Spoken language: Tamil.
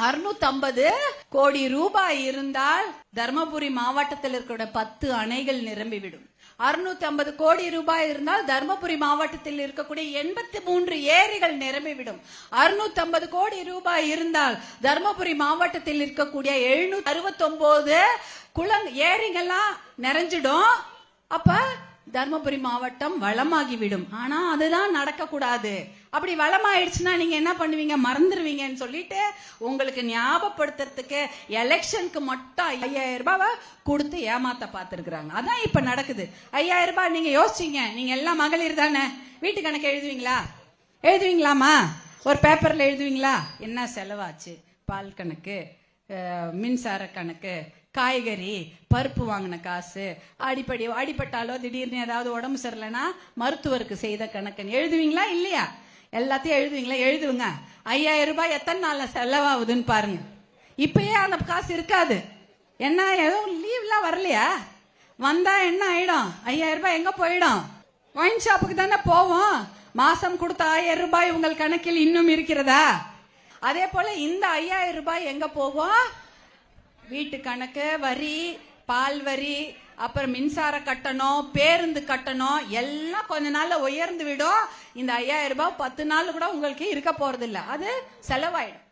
650 கோடி ரூபாய் இருந்தால் தர்மபுரி மாவட்டத்தில் இருக்கிற 10 அணைகள் நிரம்பிவிடும். 650 கோடி ரூபாய் இருந்தால் தர்மபுரி மாவட்டத்தில் இருக்கக்கூடிய 83 ஏரிகள் நிரம்பிவிடும். 650 கோடி ரூபாய் இருந்தால் தர்மபுரி மாவட்டத்தில் இருக்கக்கூடிய 769 ஏரிகள்லாம் நிறைஞ்சிடும். அப்ப தர்மபுரி மாவட்டம் வளமாகிவிடும். ஆனா அதுதான் நடக்க கூடாது. அப்படி வளமாயிடுச்சுன்னா நீங்க என்ன பண்ணுவீங்க? மறந்துடுவீங்கன்னு சொல்லிட்டு உங்களுக்கு ஞாபகப்படுத்துறதுக்கு எலெக்ஷனுக்கு மட்டும் 5000 ரூபாவை கொடுத்து ஏமாத்த பார்த்திருக்கிறாங்க. அதான் இப்ப நடக்குது. 5000 ரூபாய் நீங்க யோசிச்சீங்க, நீங்க எல்லாம் மகளிர் தானே, வீட்டு கணக்கு எழுதுவீங்களா? எழுதுவீங்களாமா? ஒரு பேப்பர்ல எழுதுவீங்களா? என்ன செலவாச்சு, பால் கணக்கு, மின்சார கணக்கு, காய்கறி, பருப்பு வாங்கின காசு, அடிபட்டாலோ திடீர்னு ஏதாவது உடம்பு சரியில்லைன்னா மருத்துவருக்கு செய்த கணக்குன்னு எழுதுவீங்களா இல்லையா? எல்லாத்தையும் எழுதுவீங்களா? எழுதுவீங்க. 5000 ரூபாய் எத்தனை நாள்ல செலவாகுதுன்னு பாருங்க. இப்பயே அந்த காசு இருக்காது. என்ன எதுவும் லீவ்லாம் வரலையா? வந்தா என்ன ஆயிடும்? 5000 ரூபாய் எங்க போயிடும்? ஒயின் ஷாப்புக்கு தானே போவோம். மாசம் கொடுத்த 1000 ரூபாய் உங்கள் கணக்கில் இன்னும் இருக்கிறதா? அதே போல இந்த 5000 ரூபாய் எங்க போகும்? வீட்டு கணக்கு, வரி, பால் வரி, அப்புறம் மின்சார கட்டணம், பேருந்து கட்டணம் எல்லாம் கொஞ்ச நாள்ல உயர்ந்து விடும். இந்த 5000 ரூபாய் 10 நாள் கூட உங்களுக்கு இருக்க போறது இல்ல. அது செலவாயிடும்.